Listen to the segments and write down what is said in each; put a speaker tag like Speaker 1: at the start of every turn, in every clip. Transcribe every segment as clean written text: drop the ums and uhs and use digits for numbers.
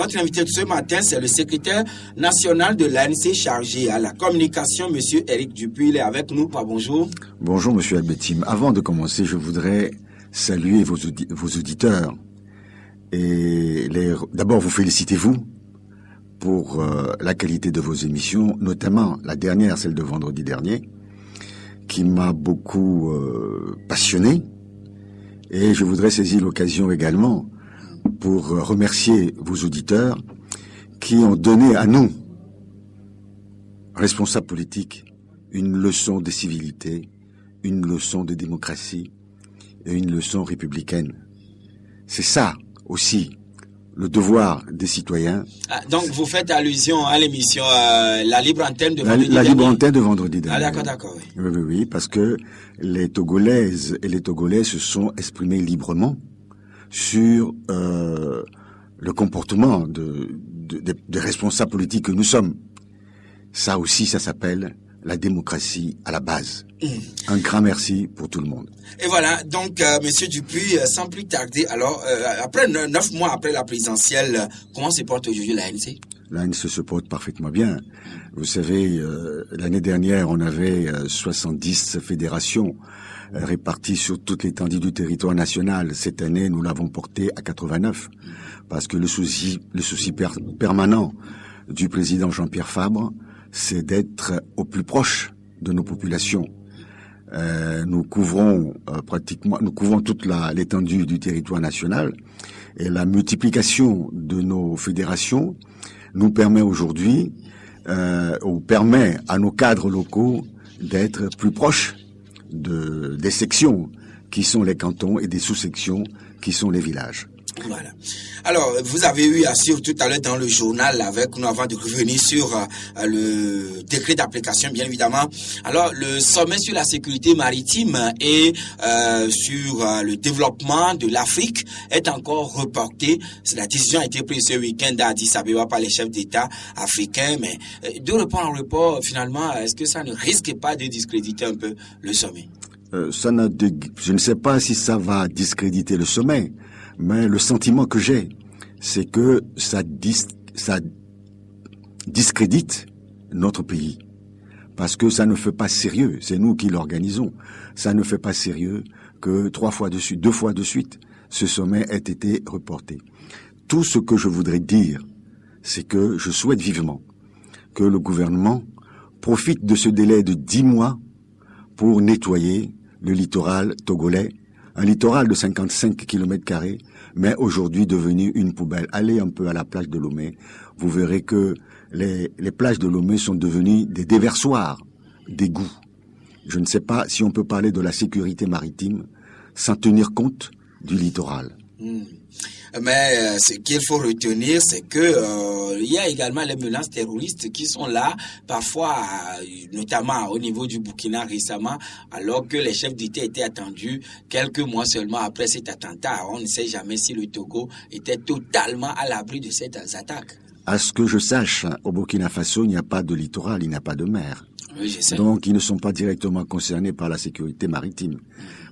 Speaker 1: Notre invité de ce matin, c'est le secrétaire national de l'ANC chargé à la communication, M. Éric Dupuis. Il est avec nous. Bonjour.
Speaker 2: Bonjour, M. Albetim. Avant de commencer, je voudrais saluer vos auditeurs et d'abord vous féliciter, vous, pour la qualité de vos émissions, notamment la dernière, celle de vendredi dernier, qui m'a beaucoup passionné. Et je voudrais saisir l'occasion également pour remercier vos auditeurs qui ont donné à nous, responsables politiques, une leçon de civilité, une leçon de démocratie et une leçon républicaine. C'est ça aussi le devoir des citoyens.
Speaker 1: Donc vous faites allusion à l'émission La Libre Antenne de vendredi dernier.
Speaker 2: La Libre Antenne de vendredi dernier.
Speaker 1: Ah d'accord, oui.
Speaker 2: Oui, parce que les Togolaises et les Togolais se sont exprimés librement sur le comportement des responsables politiques que nous sommes. Ça aussi, ça s'appelle la démocratie à la base. Un grand merci pour tout le monde.
Speaker 1: Et voilà, donc, Monsieur Dupuis, sans plus tarder, alors, après 9 mois après la présidentielle, comment se porte aujourd'hui l'ANC?
Speaker 2: L'ANC se porte parfaitement bien. Vous savez, l'année dernière, on avait 70 fédérations réparties sur toute l'étendue du territoire national. Cette année, nous l'avons porté à 89, parce que le souci permanent du président Jean-Pierre Fabre, c'est d'être au plus proche de nos populations. Nous couvrons toute l'étendue du territoire national, et la multiplication de nos fédérations nous permet aujourd'hui, ou permet à nos cadres locaux d'être plus proches des sections qui sont les cantons et des sous-sections qui sont les villages.
Speaker 1: Voilà. Alors, vous avez eu à suivre tout à l'heure dans le journal avec nous avant de revenir sur le décret d'application, bien évidemment. Alors, le sommet sur la sécurité maritime et sur le développement de l'Afrique est encore reporté. La décision a été prise ce week-end à Addis Abeba par les chefs d'État africains, mais de report en report, finalement, est-ce que ça ne risque pas de discréditer un peu le sommet?
Speaker 2: Je ne sais pas si ça va discréditer le sommet. Mais le sentiment que j'ai, c'est que ça discrédite notre pays. Parce que ça ne fait pas sérieux, c'est nous qui l'organisons. Ça ne fait pas sérieux que 2 fois de suite, ce sommet ait été reporté. Tout ce que je voudrais dire, c'est que je souhaite vivement que le gouvernement profite de ce délai de 10 mois pour nettoyer le littoral togolais. Un littoral de 55 km², mais aujourd'hui devenu une poubelle. Allez un peu à la plage de Lomé, vous verrez que les plages de Lomé sont devenues des déversoirs d'égouts. Je ne sais pas si on peut parler de la sécurité maritime sans tenir compte du littoral.
Speaker 1: Mais ce qu'il faut retenir, c'est que il y a également les menaces terroristes qui sont là, parfois, notamment au niveau du Burkina récemment, alors que les chefs d'État étaient attendus quelques mois seulement après cet attentat. On ne sait jamais si le Togo était totalement à l'abri de ces attaques.
Speaker 2: À ce que je sache, au Burkina Faso, il n'y a pas de littoral, il n'y a pas de mer.
Speaker 1: Oui, je sais.
Speaker 2: Donc, ils ne sont pas directement concernés par la sécurité maritime.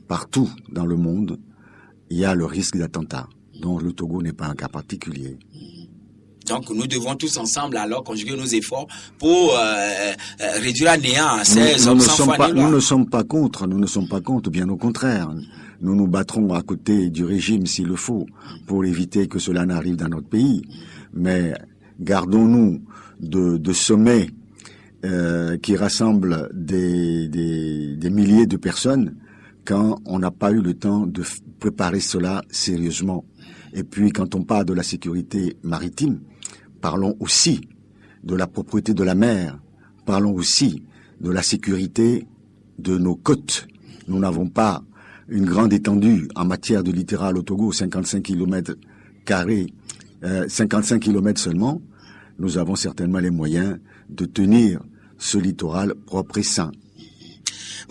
Speaker 2: Partout dans le monde, il y a le risque d'attentat. Donc le Togo n'est pas un cas particulier.
Speaker 1: Donc nous devons tous ensemble alors conjuguer nos efforts pour réduire à néant ces options.
Speaker 2: Nous ne sommes pas contre, bien au contraire. Nous nous battrons à côté du régime s'il le faut pour éviter que cela n'arrive dans notre pays. Mais gardons-nous de sommets qui rassemblent des milliers de personnes quand on n'a pas eu le temps de préparer cela sérieusement. Et puis, quand on parle de la sécurité maritime, parlons aussi de la propreté de la mer, parlons aussi de la sécurité de nos côtes. Nous n'avons pas une grande étendue en matière de littoral au Togo, 55 km², 55 km seulement. Nous avons certainement les moyens de tenir ce littoral propre et sain.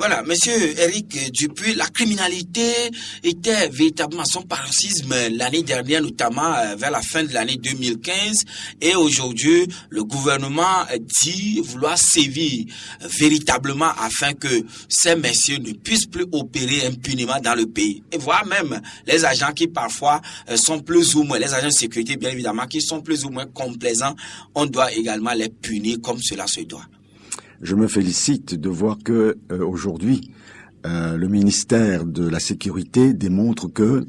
Speaker 1: Voilà, monsieur Eric Dupuis, la criminalité était véritablement à son paroxysme l'année dernière, notamment vers la fin de l'année 2015. Et aujourd'hui, le gouvernement dit vouloir sévir véritablement afin que ces messieurs ne puissent plus opérer impunément dans le pays. Et voire même les agents qui parfois sont plus ou moins, les agents de sécurité bien évidemment, qui sont plus ou moins complaisants, on doit également les punir comme cela se doit.
Speaker 2: Je me félicite de voir que aujourd'hui, le ministère de la Sécurité démontre que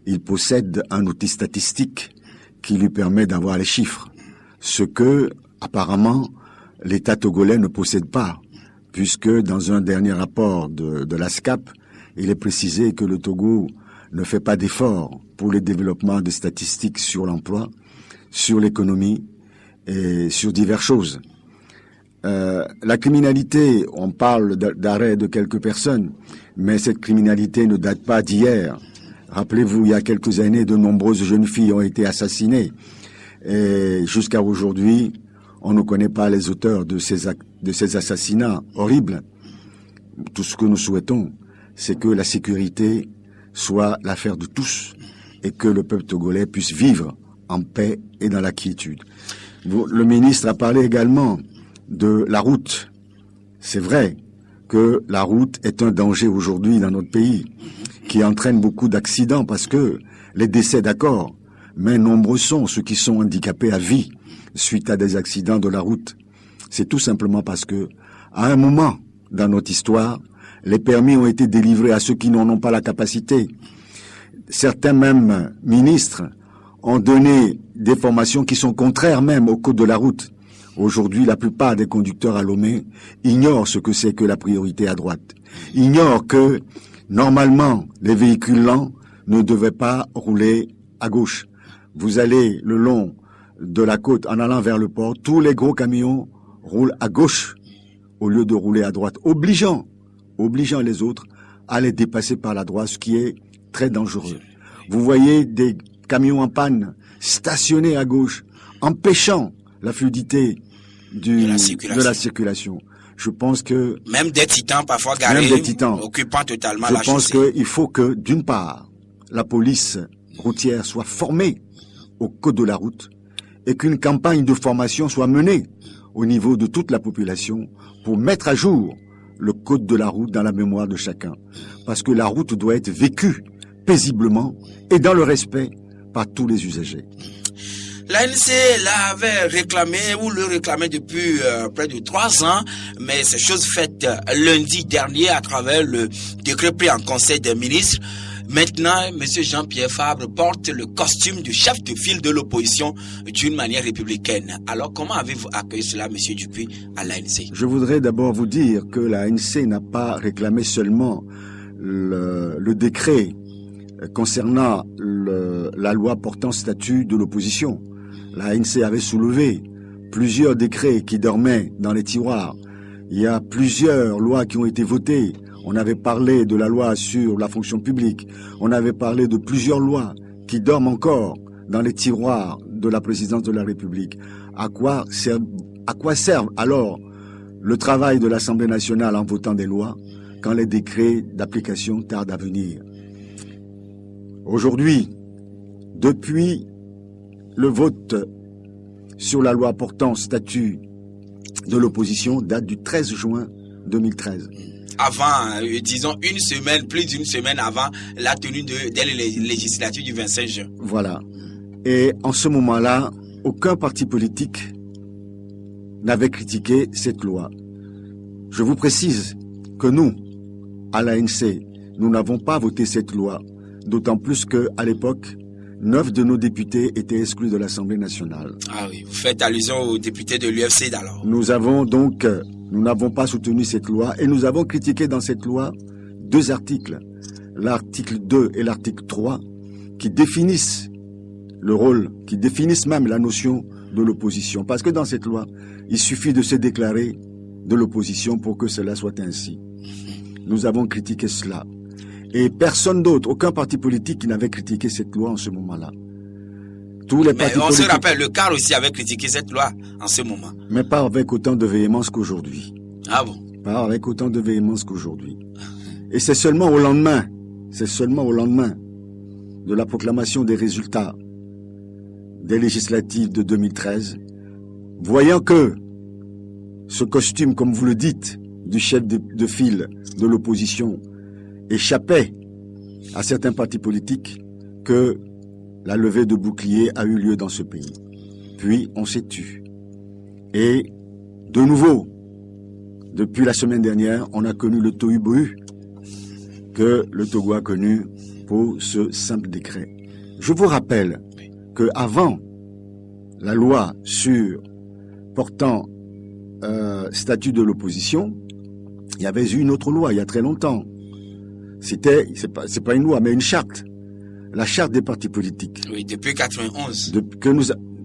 Speaker 2: il possède un outil statistique qui lui permet d'avoir les chiffres, ce que apparemment l'État togolais ne possède pas, puisque dans un dernier rapport de l'ASCAP, il est précisé que le Togo ne fait pas d'efforts pour le développement des statistiques sur l'emploi, sur l'économie et sur diverses choses. La criminalité, on parle d'arrêt de quelques personnes, mais cette criminalité ne date pas d'hier. Rappelez-vous, il y a quelques années, de nombreuses jeunes filles ont été assassinées. Et jusqu'à aujourd'hui, on ne connaît pas les auteurs de ces assassinats horribles. Tout ce que nous souhaitons, c'est que la sécurité soit l'affaire de tous et que le peuple togolais puisse vivre en paix et dans la quiétude. Le ministre a parlé également de la route. C'est vrai que la route est un danger aujourd'hui dans notre pays, qui entraîne beaucoup d'accidents parce que les décès, d'accord, mais nombreux sont ceux qui sont handicapés à vie suite à des accidents de la route. C'est tout simplement parce que, à un moment dans notre histoire, les permis ont été délivrés à ceux qui n'en ont pas la capacité. Certains même ministres ont donné des formations qui sont contraires même au code de la route. Aujourd'hui, la plupart des conducteurs à Lomé ignorent ce que c'est que la priorité à droite. Ignorent que, normalement, les véhicules lents ne devaient pas rouler à gauche. Vous allez le long de la côte en allant vers le port, tous les gros camions roulent à gauche au lieu de rouler à droite, obligeant les autres à les dépasser par la droite, ce qui est très dangereux. Vous voyez des camions en panne stationnés à gauche, empêchant la fluidité de la circulation. Je pense que...
Speaker 1: Même des titans parfois garés, occupant totalement la chaussée.
Speaker 2: Je pense qu'il faut que, d'une part, la police routière soit formée au code de la route et qu'une campagne de formation soit menée au niveau de toute la population pour mettre à jour le code de la route dans la mémoire de chacun. Parce que la route doit être vécue paisiblement et dans le respect par tous les usagers.
Speaker 1: L'ANC l'avait réclamé ou le réclamait depuis près de 3 ans, mais c'est chose faite lundi dernier à travers le décret pris en Conseil des ministres. Maintenant, M. Jean-Pierre Fabre porte le costume du chef de file de l'opposition d'une manière républicaine. Alors, comment avez-vous accueilli cela, M. Dupuis, à l'ANC?
Speaker 2: Je voudrais d'abord vous dire que l'ANC n'a pas réclamé seulement le décret concernant la loi portant statut de l'opposition. L'ANC avait soulevé plusieurs décrets qui dormaient dans les tiroirs. Il y a plusieurs lois qui ont été votées. On avait parlé de la loi sur la fonction publique. On avait parlé de plusieurs lois qui dorment encore dans les tiroirs de la présidence de la République. À quoi servent alors le travail de l'Assemblée nationale en votant des lois quand les décrets d'application tardent à venir? Aujourd'hui, depuis le vote sur la loi portant statut de l'opposition date du 13 juin 2013.
Speaker 1: Avant, disons une semaine, plus d'une semaine avant la tenue des législatives du 25 juin.
Speaker 2: Voilà. Et en ce moment-là, aucun parti politique n'avait critiqué cette loi. Je vous précise que nous, à l'ANC, nous n'avons pas voté cette loi, d'autant plus qu'à l'époque, 9 de nos députés étaient exclus de l'Assemblée nationale.
Speaker 1: Ah oui, vous faites allusion aux députés de l'UFC d'alors.
Speaker 2: Nous n'avons pas soutenu cette loi et nous avons critiqué dans cette loi 2 articles, l'article 2 et l'article 3, qui définissent le rôle, qui définissent même la notion de l'opposition. Parce que dans cette loi, il suffit de se déclarer de l'opposition pour que cela soit ainsi. Nous avons critiqué cela. Et personne d'autre, aucun parti politique qui n'avait critiqué cette loi en ce moment-là. Tous les partis politiques...
Speaker 1: se rappelle, le CAR aussi avait critiqué cette loi en ce moment.
Speaker 2: Mais pas avec autant de véhémence qu'aujourd'hui.
Speaker 1: Ah bon?
Speaker 2: pas avec autant de véhémence qu'aujourd'hui. Et c'est seulement au lendemain de la proclamation des résultats des législatives de 2013, voyant que ce costume, comme vous le dites, du chef de file de l'opposition échappait à certains partis politiques, que la levée de boucliers a eu lieu dans ce pays. Puis on s'est tu. Et de nouveau, depuis la semaine dernière, on a connu le tohu-bohu que le Togo a connu pour ce simple décret. Je vous rappelle que avant la loi sur portant statut de l'opposition, il y avait eu une autre loi il y a très longtemps. C'est pas une loi, mais une charte. La charte des partis politiques.
Speaker 1: Oui, depuis 91.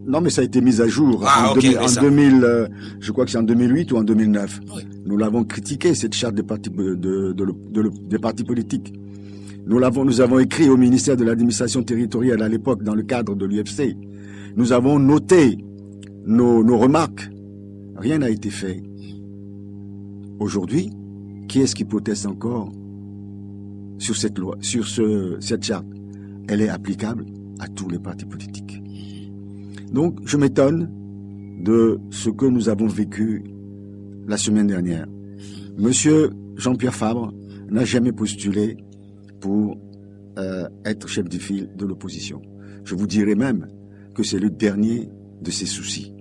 Speaker 2: Non, mais ça a été mis à jour je crois que c'est en 2008 ou en 2009. Oui. Nous l'avons critiqué, cette charte des partis, des partis politiques. Nous avons écrit au ministère de l'administration territoriale à l'époque, dans le cadre de l'UFC. Nous avons noté nos remarques. Rien n'a été fait. Aujourd'hui, qui est-ce qui proteste encore sur cette loi, sur cette charte? Elle est applicable à tous les partis politiques. Donc, je m'étonne de ce que nous avons vécu la semaine dernière. Monsieur Jean-Pierre Fabre n'a jamais postulé pour être chef de file de l'opposition. Je vous dirais même que c'est le dernier de ses soucis.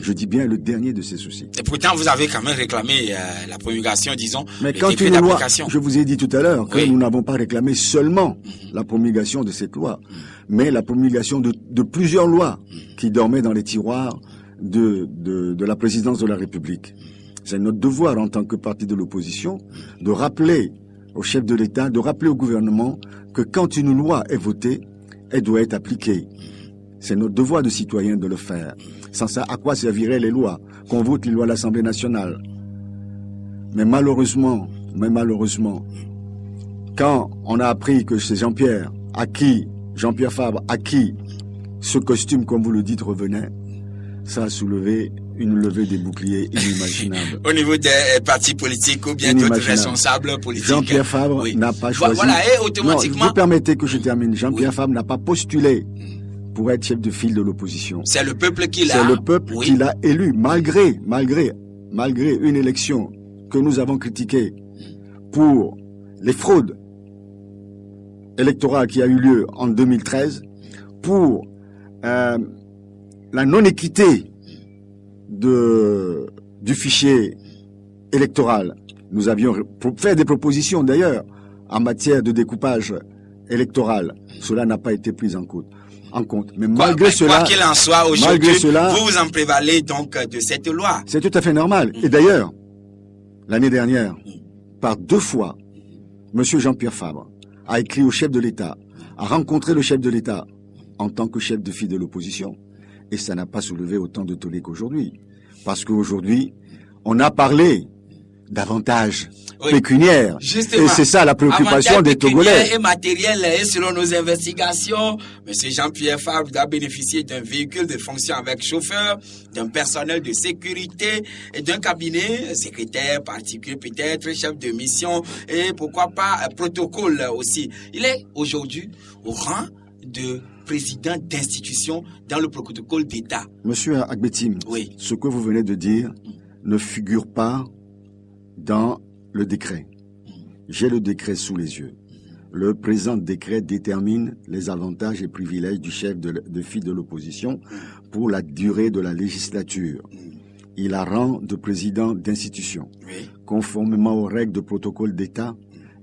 Speaker 2: Je dis bien le dernier de ses soucis.
Speaker 1: Et pourtant, vous avez quand même réclamé la promulgation, disons,
Speaker 2: mais quand une loi, je vous ai dit tout à l'heure que nous n'avons pas réclamé seulement la promulgation de cette loi, mais la promulgation de plusieurs lois qui dormaient dans les tiroirs de la présidence de la République. C'est notre devoir en tant que parti de l'opposition de rappeler au chef de l'État, de rappeler au gouvernement que quand une loi est votée, elle doit être appliquée. C'est notre devoir de citoyen de le faire. Sans ça, à quoi serviraient les lois? Qu'on vote les lois à l'Assemblée nationale. Mais malheureusement, quand on a appris que c'est Jean-Pierre Fabre, à qui ce costume, comme vous le dites, revenait, ça a soulevé une levée des boucliers inimaginable.
Speaker 1: Au niveau des partis politiques ou bien d'autres responsables politiques.
Speaker 2: Jean-Pierre Fabre n'a pas choisi.
Speaker 1: Voilà, et automatiquement.
Speaker 2: Non, vous permettez que je termine. Jean-Pierre Fabre n'a pas postulé pour être chef de file de l'opposition.
Speaker 1: C'est le peuple qui l'a.
Speaker 2: C'est le peuple qui l'a élu, malgré une élection que nous avons critiquée pour les fraudes électorales qui a eu lieu en 2013, pour la non-équité du fichier électoral. Nous avions fait des propositions d'ailleurs en matière de découpage électoral. Cela n'a pas été pris en compte. Mais malgré cela,
Speaker 1: quoi qu'il en soit, aujourd'hui, vous vous en prévalez donc de cette loi.
Speaker 2: C'est tout à fait normal. Et d'ailleurs, l'année dernière, par 2 fois, M. Jean-Pierre Fabre a écrit au chef de l'État, a rencontré le chef de l'État en tant que chef de file de l'opposition. Et ça n'a pas soulevé autant de tollé qu'aujourd'hui. Parce qu'aujourd'hui, on a parlé d'avantages pécuniaires.
Speaker 1: Justement,
Speaker 2: et c'est ça la préoccupation des Togolais.
Speaker 1: Et matériel, et selon nos investigations, M. Jean-Pierre Fabre doit bénéficier d'un véhicule de fonction avec chauffeur, d'un personnel de sécurité et d'un cabinet, secrétaire particulier peut-être, chef de mission et pourquoi pas protocole aussi. Il est aujourd'hui au rang de président d'institution dans le protocole d'État.
Speaker 2: Monsieur Agbetim, ce que vous venez de dire ne figure pas dans le décret. J'ai le décret sous les yeux. Le présent décret détermine les avantages et privilèges du chef de file de l'opposition pour la durée de la législature. Il a rang de président d'institution, conformément aux règles de protocole d'État,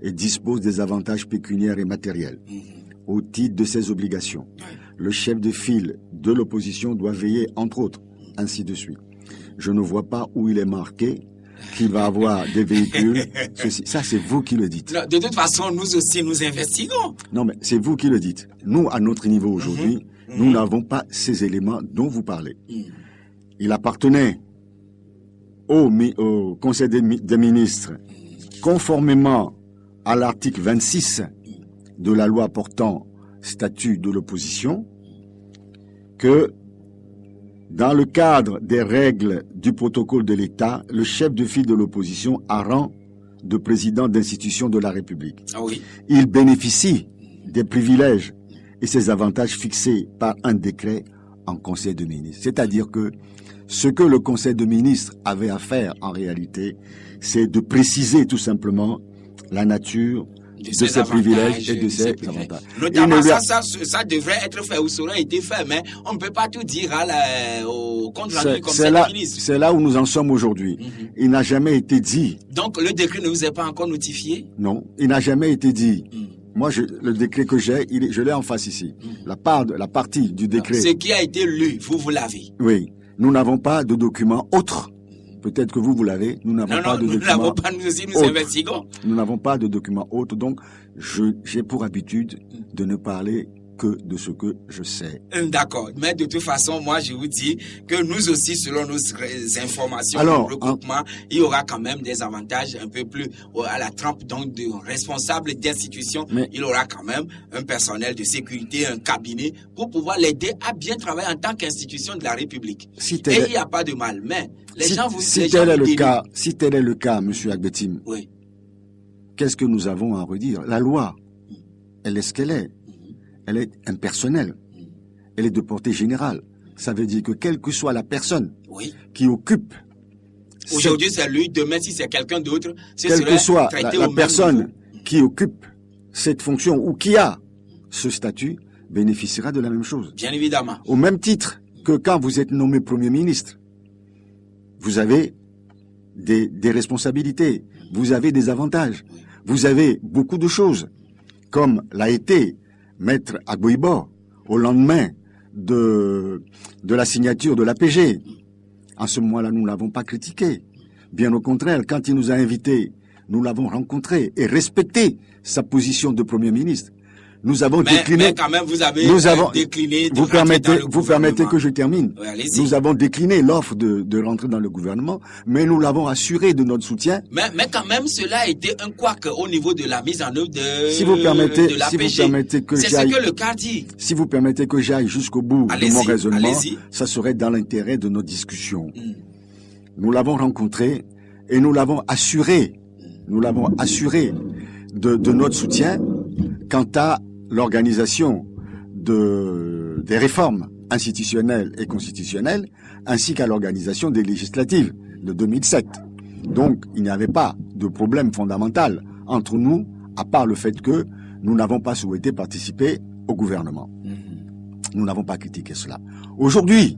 Speaker 2: et dispose des avantages pécuniaires et matériels. Au titre de ses obligations, le chef de file de l'opposition doit veiller, entre autres, ainsi de suite. Je ne vois pas où il est marqué qu'il va avoir des véhicules. Ça, c'est vous qui le dites.
Speaker 1: De toute façon, nous aussi, nous investiguons.
Speaker 2: Non, mais c'est vous qui le dites. Nous, à notre niveau aujourd'hui, nous n'avons pas ces éléments dont vous parlez. Il appartenait au Conseil des ministres, conformément à l'article 26 de la loi portant statut de l'opposition, que Dans le cadre des règles du protocole de l'État, le chef de file de l'opposition a rang de président d'institution de la République.
Speaker 1: Ah oui.
Speaker 2: Il bénéficie des privilèges et ses avantages fixés par un décret en Conseil de ministres. C'est-à-dire que ce que le Conseil de ministres avait à faire en réalité, c'est de préciser tout simplement la nature de ses privilèges et de ses avantages.
Speaker 1: Notamment, ça devrait être fait ou ça aurait été fait, mais on ne peut pas tout dire au compte rendu du Conseil des ministres.
Speaker 2: C'est là où nous en sommes aujourd'hui. Il n'a jamais été dit.
Speaker 1: Donc, le décret ne vous est pas encore notifié?
Speaker 2: Non, il n'a jamais été dit. Moi, le décret que j'ai, je l'ai en face ici. La partie du décret.
Speaker 1: Ce qui a été lu, vous l'avez.
Speaker 2: Oui. Nous n'avons pas de document autre. Peut-être que vous l'avez. Nous n'avons pas de document.
Speaker 1: Nous n'avons pas, nous aussi, nous investiguons.
Speaker 2: Nous n'avons pas de document autre. Donc, j'ai pour habitude de ne parler que de ce que je sais.
Speaker 1: D'accord. Mais de toute façon, moi, je vous dis que nous aussi, selon nos informations,
Speaker 2: alors,
Speaker 1: le regroupement, il y aura quand même des avantages un peu plus à la trempe, donc de responsable d'institution. Il aura quand même un personnel de sécurité, un cabinet pour pouvoir l'aider à bien travailler en tant qu'institution de la République. Et il n'y a pas de mal. Mais les gens vous
Speaker 2: si tel est le cas, Monsieur Agbetim,
Speaker 1: oui.
Speaker 2: Qu'est-ce que nous avons à redire? La loi, elle est ce qu'elle est. Elle est impersonnelle. Elle est de portée générale. Ça veut dire que quelle que soit la personne qui occupe...
Speaker 1: Aujourd'hui, c'est lui. Demain, si c'est quelqu'un d'autre,
Speaker 2: quelle que soit la personne qui occupe cette fonction ou qui a ce statut, bénéficiera de la même chose.
Speaker 1: Bien évidemment.
Speaker 2: Au même titre que quand vous êtes nommé Premier ministre, vous avez des responsabilités, vous avez des avantages, vous avez beaucoup de choses, comme l'a été Maître Agboibo au lendemain de la signature de l'APG. En ce moment-là, nous ne l'avons pas critiqué. Bien au contraire, quand il nous a invités, nous l'avons rencontré et respecté sa position de Premier ministre. Nous avons décliné.
Speaker 1: Mais quand même, vous avez décliné.
Speaker 2: Vous permettez que je termine. Oui, nous avons décliné l'offre de rentrer dans le gouvernement, mais nous l'avons assuré de notre soutien.
Speaker 1: Mais quand même, cela a été un couac au niveau de la mise en œuvre de l'APG. C'est ce que le cas dit.
Speaker 2: Si vous permettez que j'aille jusqu'au bout de mon raisonnement, ça serait dans l'intérêt de nos discussions. Nous l'avons rencontré et nous l'avons assuré. Nous l'avons assuré de notre soutien quant à l'organisation des réformes institutionnelles et constitutionnelles, ainsi qu'à l'organisation des législatives de 2007. Donc, il n'y avait pas de problème fondamental entre nous, à part le fait que nous n'avons pas souhaité participer au gouvernement. Nous n'avons pas critiqué cela. Aujourd'hui,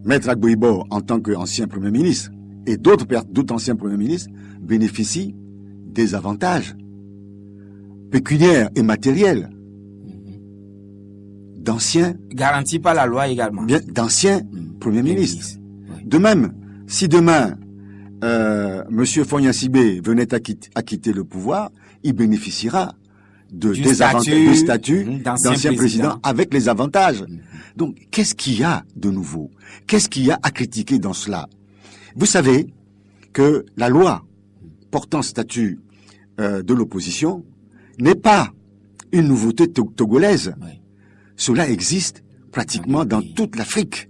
Speaker 2: Maître Agboibo, en tant qu'ancien Premier ministre, et d'autres anciens Premiers ministres, bénéficient des avantages pécuniaires et matériels d'anciens...
Speaker 1: Garantis par la loi également.
Speaker 2: D'anciens premiers ministres. Oui. De même, si demain, M. Fogna-Sibé venait à quitter le pouvoir, il bénéficiera du statut d'ancien président avec les avantages. Donc, qu'est-ce qu'il y a de nouveau? Qu'est-ce qu'il y a à critiquer dans cela? Vous savez que la loi portant statut de l'opposition n'est pas une nouveauté togolaise. Oui. Cela existe pratiquement dans toute l'Afrique.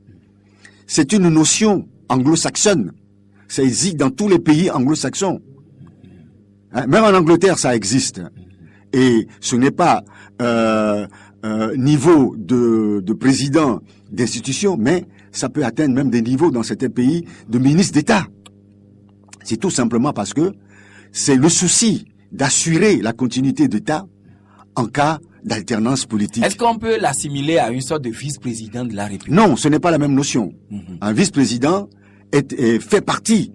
Speaker 2: C'est une notion anglo-saxonne. Ça existe dans tous les pays anglo-saxons. Même en Angleterre, ça existe. Et ce n'est pas niveau de président d'institution, mais ça peut atteindre même des niveaux dans certains pays de ministre d'État. C'est tout simplement parce que c'est le souci d'assurer la continuité d'État en cas d'alternance politique.
Speaker 1: Est-ce qu'on peut l'assimiler à une sorte de vice-président de la République?
Speaker 2: Non, ce n'est pas la même notion. Un vice-président fait partie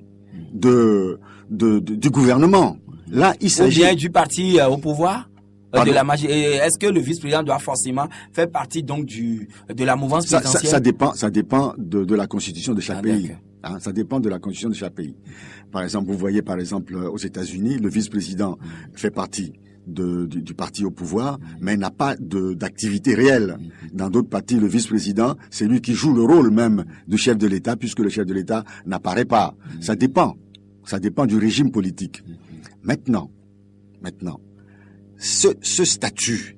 Speaker 2: du gouvernement. Là, il s'agit...
Speaker 1: Ou bien du parti au pouvoir est-ce que le vice-président doit forcément faire partie donc de la mouvance présidentielle?
Speaker 2: Ça dépend de la constitution de chaque pays. Ça dépend de la constitution de chaque pays. Par exemple, vous voyez aux États-Unis, le vice-président fait partie du parti au pouvoir, mais n'a pas d'activité réelle. Dans d'autres partis, le vice-président, c'est lui qui joue le rôle même du chef de l'État, puisque le chef de l'État n'apparaît pas. Ça dépend du régime politique. Maintenant, ce statut,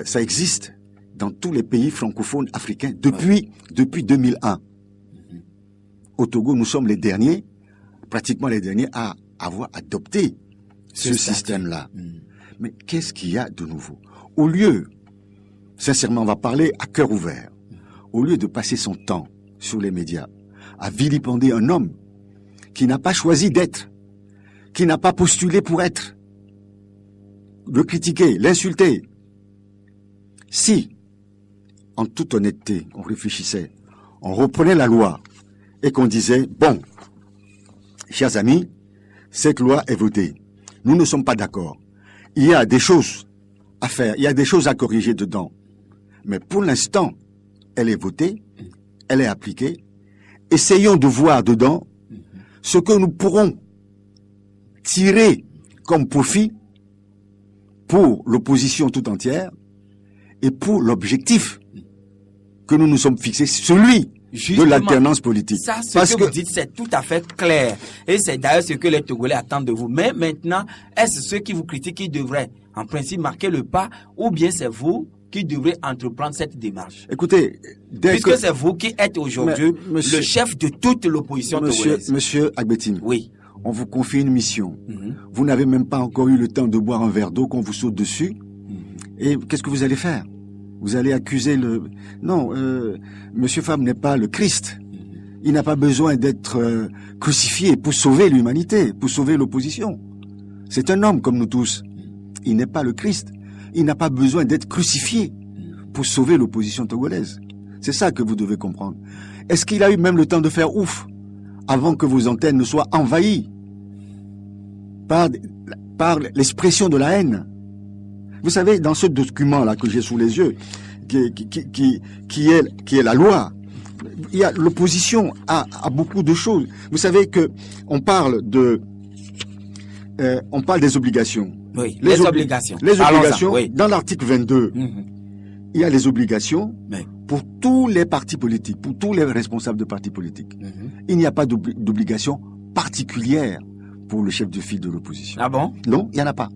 Speaker 2: ça existe dans tous les pays francophones africains depuis 2001. Au Togo, nous sommes les derniers, pratiquement les derniers, à avoir adopté ce système-là. Mais qu'est-ce qu'il y a de nouveau? Au lieu, sincèrement, on va parler à cœur ouvert, au lieu de passer son temps sur les médias à vilipender un homme qui n'a pas choisi d'être, qui n'a pas postulé pour être, le critiquer, l'insulter. Si, en toute honnêteté, on réfléchissait, on reprenait la loi et qu'on disait, bon, chers amis, cette loi est votée. Nous ne sommes pas d'accord. Il y a des choses à faire, il y a des choses à corriger dedans. Mais pour l'instant, elle est votée, elle est appliquée. Essayons de voir dedans ce que nous pourrons tirer comme profit pour l'opposition tout entière et pour l'objectif que nous nous sommes fixés, celui de l'alternance politique.
Speaker 1: Ça, ce que vous dites, c'est tout à fait clair. Et c'est d'ailleurs ce que les Togolais attendent de vous. Mais maintenant, est-ce ceux qui vous critiquent qui devraient, en principe, marquer le pas, ou bien c'est vous qui devrez entreprendre cette démarche?
Speaker 2: Écoutez,
Speaker 1: puisque c'est vous qui êtes aujourd'hui le chef de toute l'opposition togolaise.
Speaker 2: Monsieur Agbetim,
Speaker 1: oui.
Speaker 2: On vous confie une mission. Vous n'avez même pas encore eu le temps de boire un verre d'eau qu'on vous saute dessus. Et qu'est-ce que vous allez faire? Vous allez accuser le... Non, Monsieur Fabre n'est pas le Christ. Il n'a pas besoin d'être crucifié pour sauver l'humanité, pour sauver l'opposition. C'est un homme comme nous tous. Il n'est pas le Christ. Il n'a pas besoin d'être crucifié pour sauver l'opposition togolaise. C'est ça que vous devez comprendre. Est-ce qu'il a eu même le temps de faire ouf avant que vos antennes ne soient envahies par l'expression de la haine? Vous savez, dans ce document-là que j'ai sous les yeux, qui est la loi, il y a l'opposition à beaucoup de choses. Vous savez que on parle des obligations.
Speaker 1: Oui, les obligations.
Speaker 2: Les obligations, oui. Dans l'article 22, il y a les obligations pour tous les partis politiques, pour tous les responsables de partis politiques. Il n'y a pas d'obligation particulière pour le chef de file de l'opposition.
Speaker 1: Ah bon?
Speaker 2: Non, il n'y en a pas.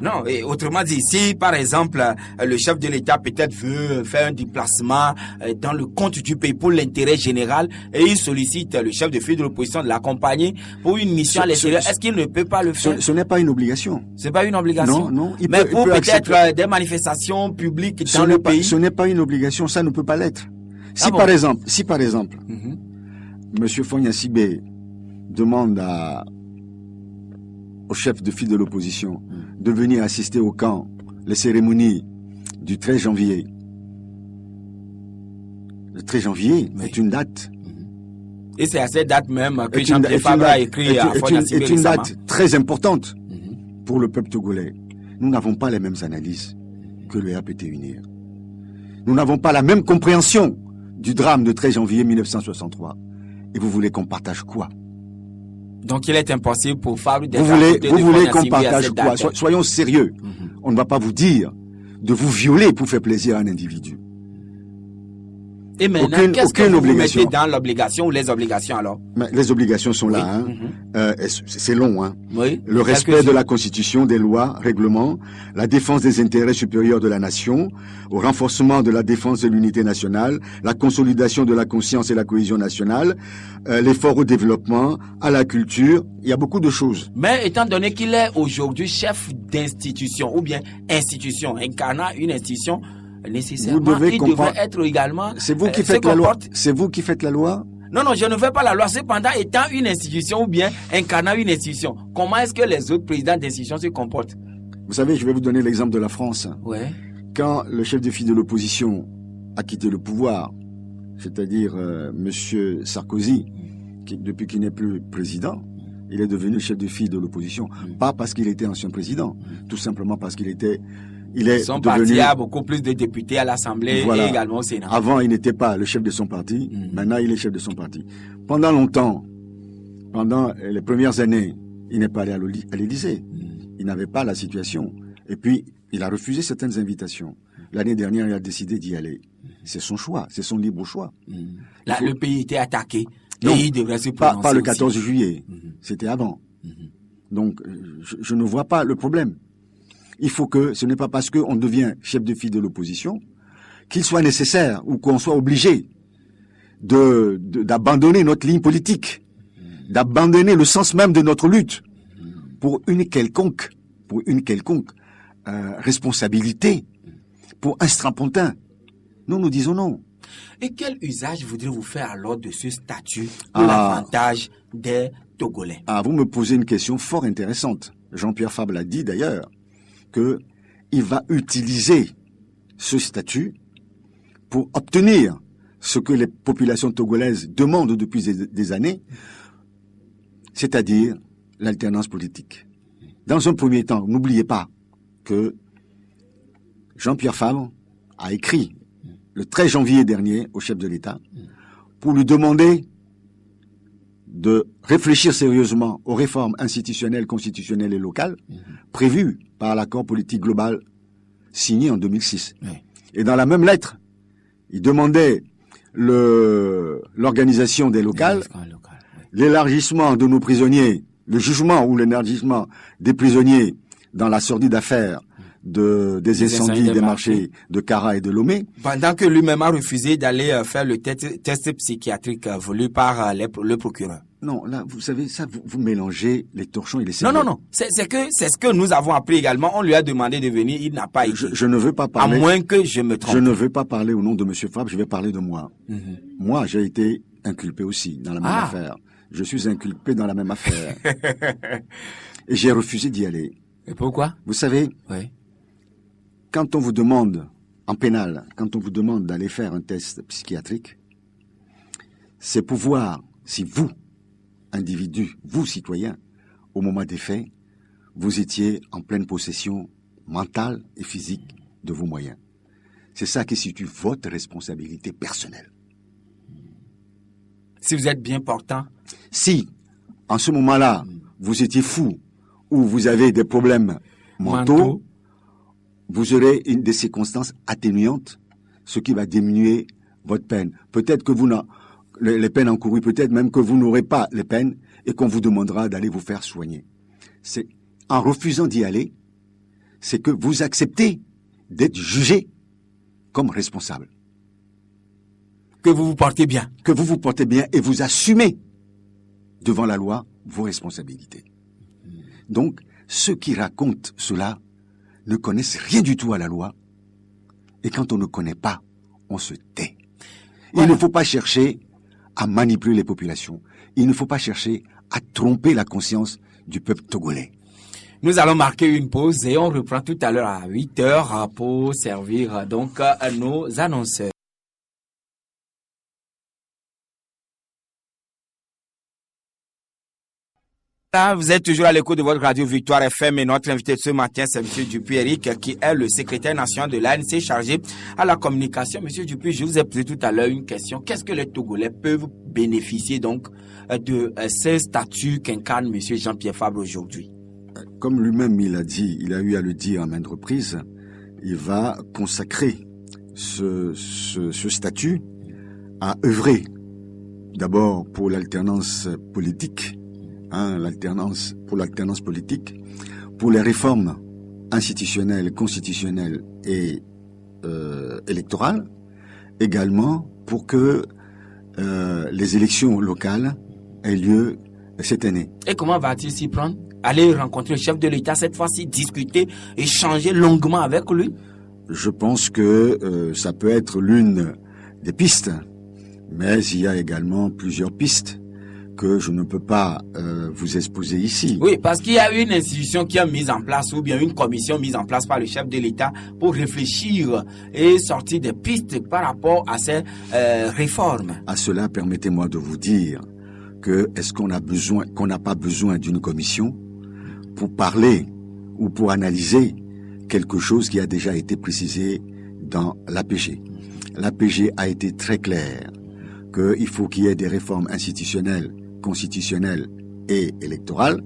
Speaker 1: Non, et autrement dit, si par exemple le chef de l'État peut-être veut faire un déplacement dans le compte du pays pour l'intérêt général et il sollicite le chef de file de l'opposition de l'accompagner pour une mission à l'extérieur, est-ce qu'il ne peut pas le faire?
Speaker 2: Ce n'est pas une obligation.
Speaker 1: C'est pas une obligation?
Speaker 2: Non.
Speaker 1: Mais pour peut-être des manifestations publiques dans le pays?
Speaker 2: Ce n'est pas une obligation, ça ne peut pas l'être. Si par exemple, Monsieur Fogna Sibé demande au chef de file de l'opposition de venir assister au camp, les cérémonies du 13 janvier. Le 13 janvier est une date.
Speaker 1: Et c'est à cette date même que Jean-Pierre Fabre a écrit à Fogna Sibé
Speaker 2: récemment. C'est une date très importante pour le peuple togolais. Nous n'avons pas les mêmes analyses que le RPT UNIR. Nous n'avons pas la même compréhension du drame de 13 janvier 1963. Et vous voulez qu'on partage quoi?
Speaker 1: Donc il est impossible pour Fabre d'être
Speaker 2: vous voulez qu'on partage quoi? Soyons sérieux. On ne va pas vous dire de vous violer pour faire plaisir à un individu.
Speaker 1: Et maintenant, qu'est-ce que vous mettez dans l'obligation ou les obligations alors?
Speaker 2: Mais les obligations sont là. C'est long.
Speaker 1: Oui.
Speaker 2: Le respect de la Constitution, des lois, règlements, la défense des intérêts supérieurs de la nation, au renforcement de la défense de l'unité nationale, la consolidation de la conscience et la cohésion nationale, l'effort au développement, à la culture. Il y a beaucoup de choses.
Speaker 1: Mais étant donné qu'il est aujourd'hui chef d'institution ou bien institution, incarnant une institution, nécessairement, il devrait être également...
Speaker 2: C'est vous qui faites la loi. C'est vous qui faites la loi.
Speaker 1: Non, je ne fais pas la loi. Cependant, étant une institution ou bien incarnant une institution, comment est-ce que les autres présidents d'institutions se comportent?
Speaker 2: Vous savez, je vais vous donner l'exemple de la France.
Speaker 1: Ouais.
Speaker 2: Quand le chef de file de l'opposition a quitté le pouvoir, c'est-à-dire Monsieur Sarkozy, depuis qu'il n'est plus président, il est devenu chef de file de l'opposition. Pas parce qu'il était ancien président, tout simplement parce qu'il était...
Speaker 1: Son parti a beaucoup plus de députés à l'Assemblée et également au Sénat.
Speaker 2: Avant, il n'était pas le chef de son parti. Maintenant, il est chef de son parti. Pendant longtemps, pendant les premières années, il n'est pas allé à l'Élysée. Il n'avait pas la situation. Et puis, il a refusé certaines invitations. L'année dernière, il a décidé d'y aller. C'est son choix, c'est son libre choix.
Speaker 1: Là, le pays était attaqué.
Speaker 2: Non,
Speaker 1: et il devrait se prononcer
Speaker 2: pas le 14 juillet. C'était avant. Donc, je ne vois pas le problème. Il faut que ce n'est pas parce qu'on devient chef de file de l'opposition qu'il soit nécessaire ou qu'on soit obligé d'abandonner notre ligne politique, d'abandonner le sens même de notre lutte pour une quelconque responsabilité, pour un strapontin. Nous disons non.
Speaker 1: Et quel usage voudrez-vous faire alors de ce statut pour l'avantage des Togolais?
Speaker 2: Vous me posez une question fort intéressante. Jean-Pierre Fabre l'a dit d'ailleurs, qu'il va utiliser ce statut pour obtenir ce que les populations togolaises demandent depuis des années, c'est-à-dire l'alternance politique. Dans un premier temps, n'oubliez pas que Jean-Pierre Fabre a écrit le 13 janvier dernier au chef de l'État pour lui demander de réfléchir sérieusement aux réformes institutionnelles, constitutionnelles et locales prévues par l'accord politique global signé en 2006. Oui. Et dans la même lettre, il demandait l'organisation des locales, l'élargissement de nos prisonniers, le jugement ou l'élargissement des prisonniers dans la sordide affaire des incendies des marchés de Kara et de Lomé.
Speaker 1: Pendant que lui-même a refusé d'aller faire le test psychiatrique voulu par le procureur.
Speaker 2: Non, là, vous savez, ça, vous mélangez les torchons et les cerveaux.
Speaker 1: Non. C'est ce que nous avons appris également. On lui a demandé de venir, il n'a pas été.
Speaker 2: Je ne veux pas parler.
Speaker 1: À moins que je me trompe.
Speaker 2: Je ne veux pas parler au nom de M. Fabre, je vais parler de moi. Moi, j'ai été inculpé aussi dans la même affaire. Je suis inculpé dans la même affaire. Et j'ai refusé d'y aller.
Speaker 1: Et pourquoi?
Speaker 2: Vous savez,
Speaker 1: oui.
Speaker 2: Quand on vous demande, en pénal, quand on vous demande d'aller faire un test psychiatrique, c'est pour voir si vous, individu, vous, citoyen, au moment des faits, vous étiez en pleine possession mentale et physique de vos moyens. C'est ça qui situe votre responsabilité personnelle.
Speaker 1: Si vous êtes bien portant?
Speaker 2: Si, en ce moment-là, vous étiez fou ou vous avez des problèmes mentaux, vous aurez une des circonstances atténuantes, ce qui va diminuer votre peine. Peut-être que les peines encourues, peut-être même que vous n'aurez pas les peines et qu'on vous demandera d'aller vous faire soigner. C'est en refusant d'y aller, c'est que vous acceptez d'être jugé comme responsable.
Speaker 1: Que vous vous portez bien.
Speaker 2: Que vous vous portez bien et vous assumez devant la loi vos responsabilités. Donc, ceux qui racontent cela ne connaissent rien du tout à la loi. Et quand on ne connaît pas, on se tait. Voilà. Il ne faut pas chercher à manipuler les populations. Il ne faut pas chercher à tromper la conscience du peuple togolais.
Speaker 1: Nous allons marquer une pause et on reprend tout à l'heure à 8h pour servir donc nos annonceurs. Vous êtes toujours à l'écoute de votre radio Victoire FM et notre invité de ce matin, c'est M. Dupuy-Éric, qui est le secrétaire national de l'ANC chargé à la communication. M. Dupuy, je vous ai posé tout à l'heure une question. Qu'est-ce que les Togolais peuvent bénéficier donc de ces statuts qu'incarne M. Jean-Pierre Fabre aujourd'hui?
Speaker 2: Comme lui-même il a dit, il a eu à le dire à maintes reprises, il va consacrer ce statut à œuvrer d'abord pour l'alternance politique, pour l'alternance politique, pour les réformes institutionnelles, constitutionnelles et électorales, également pour que les élections locales aient lieu cette année.
Speaker 1: Et comment va-t-il s'y prendre? Aller rencontrer le chef de l'État cette fois-ci, discuter, échanger longuement avec lui?
Speaker 2: Je pense que ça peut être l'une des pistes, mais il y a également plusieurs pistes que je ne peux pas vous exposer ici.
Speaker 1: Oui, parce qu'il y a une institution qui a mise en place, ou bien une commission mise en place par le chef de l'État pour réfléchir et sortir des pistes par rapport à ces réformes.
Speaker 2: À cela, permettez-moi de vous dire que est-ce qu'on n'a pas besoin d'une commission pour parler ou pour analyser quelque chose qui a déjà été précisé dans l'APG. L'APG a été très clair qu'il faut qu'il y ait des réformes institutionnelles, constitutionnelles et électorales,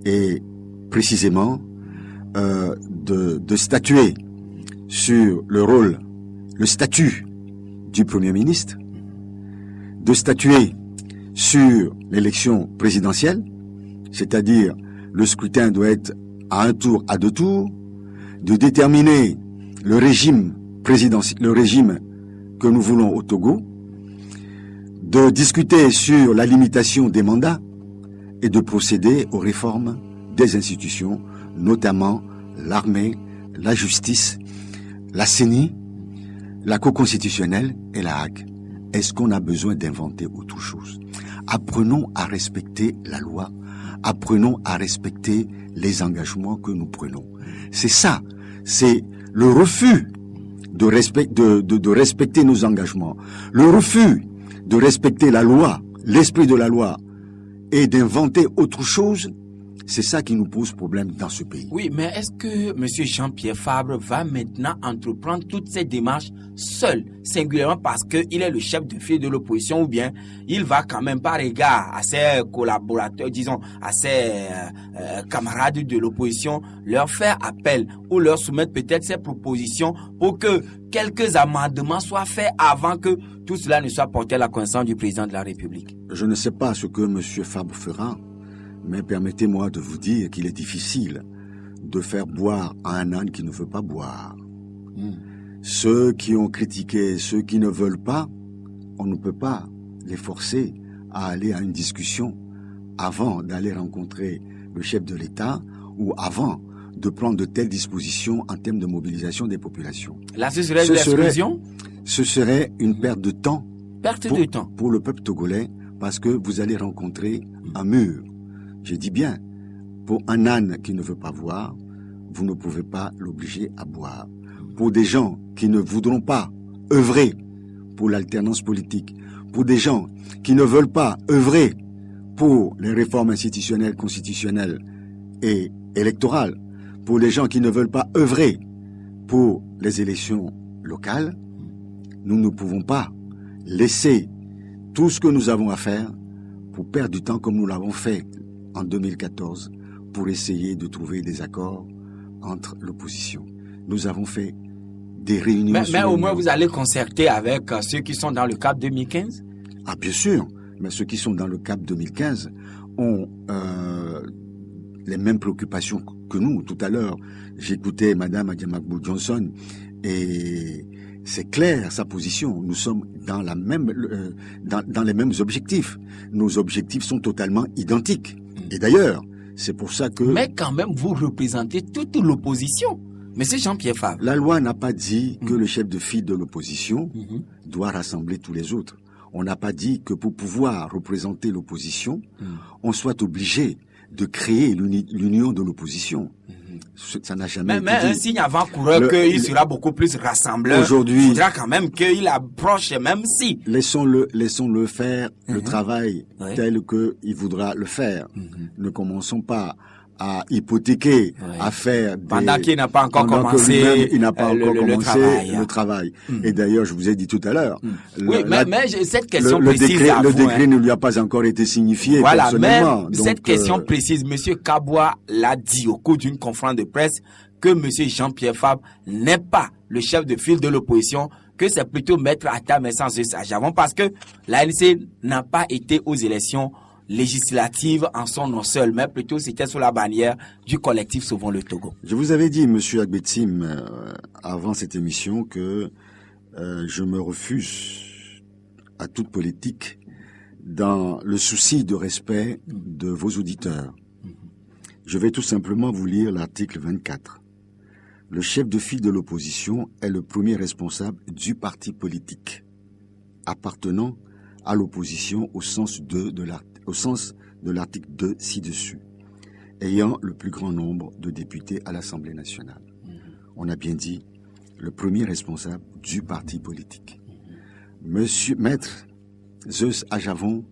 Speaker 2: et précisément de statuer sur le statut du Premier ministre, de statuer sur l'élection présidentielle, c'est-à-dire le scrutin doit être à un tour, à deux tours, de déterminer le régime le régime que nous voulons au Togo, de discuter sur la limitation des mandats et de procéder aux réformes des institutions, notamment l'armée, la justice, la CENI, la Cour constitutionnelle et la Hague. Est-ce qu'on a besoin d'inventer autre chose? Apprenons à respecter la loi, apprenons à respecter les engagements que nous prenons. C'est ça, c'est le refus de respecter nos engagements, le refus de respecter la loi, l'esprit de la loi, et d'inventer autre chose. C'est ça qui nous pose problème dans ce pays.
Speaker 1: Oui, mais est-ce que M. Jean-Pierre Fabre va maintenant entreprendre toutes ces démarches seul, singulièrement parce qu'il est le chef de file de l'opposition, ou bien il va quand même par égard à ses collaborateurs, disons, à ses camarades de l'opposition, leur faire appel ou leur soumettre peut-être ses propositions pour que quelques amendements soient faits avant que tout cela ne soit porté à la connaissance du président de la République?
Speaker 2: Je ne sais pas ce que M. Fabre fera. Mais permettez-moi de vous dire qu'il est difficile de faire boire à un âne qui ne veut pas boire. Ceux qui ont critiqué, ceux qui ne veulent pas, on ne peut pas les forcer à aller à une discussion avant d'aller rencontrer le chef de l'État ou avant de prendre de telles dispositions en termes de mobilisation des populations.
Speaker 1: Là, ce serait l'exclusion?
Speaker 2: Ce serait une perte de temps. Pour le peuple togolais, parce que vous allez rencontrer un mur. Je dis bien, pour un âne qui ne veut pas boire, vous ne pouvez pas l'obliger à boire. Pour des gens qui ne voudront pas œuvrer pour l'alternance politique, pour des gens qui ne veulent pas œuvrer pour les réformes institutionnelles, constitutionnelles et électorales, pour les gens qui ne veulent pas œuvrer pour les élections locales, nous ne pouvons pas laisser tout ce que nous avons à faire pour perdre du temps comme nous l'avons fait en 2014 pour essayer de trouver des accords entre l'opposition. Nous avons fait des réunions...
Speaker 1: Mais au moins vous allez concerter avec ceux qui sont dans le CAP 2015?
Speaker 2: Ah bien sûr, mais ceux qui sont dans le CAP 2015 ont les mêmes préoccupations que nous. Tout à l'heure, j'écoutais Madame Adiamagbou Johnson et c'est clair sa position. Nous sommes dans dans les mêmes objectifs. Nos objectifs sont totalement identiques. Et d'ailleurs, c'est pour ça que...
Speaker 1: Mais quand même, vous représentez toute l'opposition, Monsieur Jean-Pierre Fabre.
Speaker 2: La loi n'a pas dit que le chef de file de l'opposition doit rassembler tous les autres. On n'a pas dit que pour pouvoir représenter l'opposition, on soit obligé de créer l'union de l'opposition. Ça n'a jamais été dit.
Speaker 1: Mais un signe avant-coureur qu'il sera beaucoup plus rassembleur. Aujourd'hui, il faudra quand même qu'il approche, même si.
Speaker 2: Laissons-le faire le travail tel qu'il voudra le faire. Ne commençons pas à hypothéquer, à faire
Speaker 1: pendant qu'il n'a pas encore commencé
Speaker 2: le travail. Et d'ailleurs, je vous ai dit tout à l'heure,
Speaker 1: mais cette question précise,
Speaker 2: le décret ne lui a pas encore été signifié personnellement.
Speaker 1: Mais cette question précise, Monsieur Kabwa l'a dit au cours d'une conférence de presse que Monsieur Jean-Pierre Fabre n'est pas le chef de file de l'opposition, que c'est plutôt Maître Atta Messens Ajavon, parce que l'ANC n'a pas été aux élections législative en son nom seul, mais plutôt c'était sous la bannière du collectif Sauvons le Togo.
Speaker 2: Je vous avais dit, Monsieur Agbetsim, avant cette émission, que je me refuse à toute politique dans le souci de respect de vos auditeurs. Je vais tout simplement vous lire l'article 24. Le chef de file de l'opposition est le premier responsable du parti politique appartenant à l'opposition au sens de l'article 2 ci-dessus, ayant le plus grand nombre de députés à l'Assemblée nationale. On a bien dit le premier responsable du parti politique. Maître Zeus Ajavon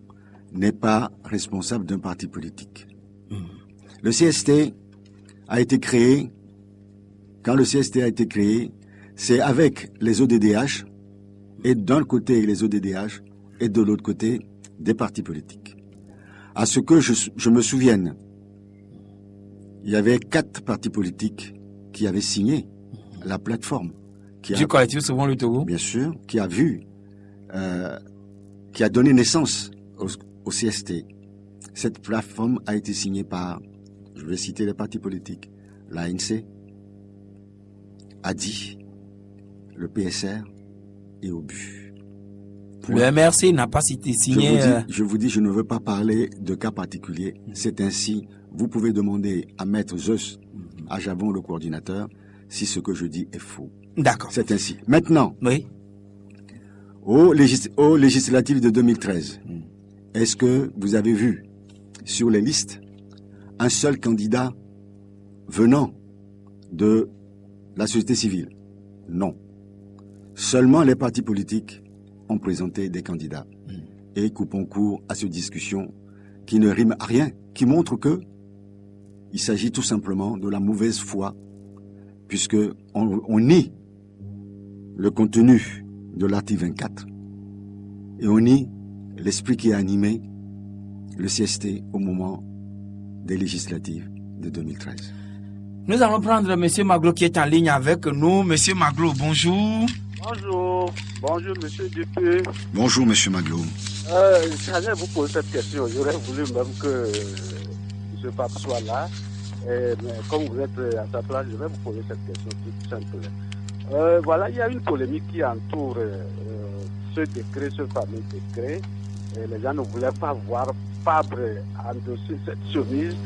Speaker 2: n'est pas responsable d'un parti politique. Le CST a été créé, quand le CST a été créé, c'est avec les ODDH, et d'un côté les ODDH, et de l'autre côté des partis politiques. À ce que je me souvienne, il y avait 4 partis politiques qui avaient signé la plateforme.
Speaker 1: Du collectif Sauvons le Togo?
Speaker 2: Bien sûr, qui a donné naissance au CST. Cette plateforme a été signée par, je vais citer les partis politiques, l'ANC, ADI, le PSR et au but.
Speaker 1: Le MRC n'a pas signé...
Speaker 2: Je vous dis, je ne veux pas parler de cas particuliers. C'est ainsi, vous pouvez demander à Maître Zeus, à Javon, le coordinateur, si ce que je dis est faux.
Speaker 1: D'accord.
Speaker 2: C'est ainsi. Maintenant,
Speaker 1: oui.
Speaker 2: Au législatif de 2013, est-ce que vous avez vu sur les listes un seul candidat venant de la société civile? Non. Seulement les partis politiques ont présenté des candidats. Et coupons court à cette discussion qui ne rime à rien, qui montre que il s'agit tout simplement de la mauvaise foi, puisque on nie le contenu de l'article 24 et on nie l'esprit qui a animé le CST au moment des législatives de 2013.
Speaker 1: Nous allons prendre M. Maglo qui est en ligne avec nous. M. Maglo, bonjour.
Speaker 3: Bonjour. Bonjour, M. Dupé.
Speaker 2: Bonjour, M. Maglo.
Speaker 3: J'allais vous poser cette question. J'aurais voulu même que M. Pape soit là. Mais comme vous êtes à sa place, je vais vous poser cette question toute simple. Voilà, il y a une polémique qui entoure ce décret, ce fameux décret. Les gens ne voulaient pas voir Fabre endosser cette chemise.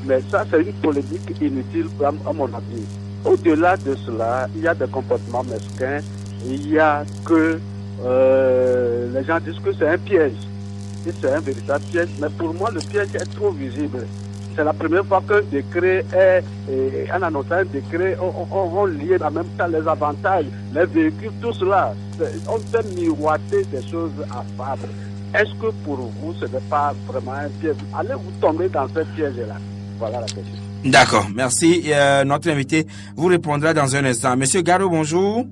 Speaker 3: Mais ça, c'est une polémique inutile à mon avis. Au-delà de cela, il y a des comportements mesquins. Il y a que les gens disent que c'est un piège. Et c'est un véritable piège. Mais pour moi, le piège est trop visible. C'est la première fois qu'un décret est, en annonçant un décret, on lie en même temps les avantages, les véhicules, tout cela. On fait miroiter des choses à Fabre. Est-ce que pour vous, ce n'est pas vraiment un piège? Allez-vous tomber dans ce piège-là? Voilà la question.
Speaker 1: D'accord, merci. Notre invité vous répondra dans un instant. Monsieur Gado, bonjour.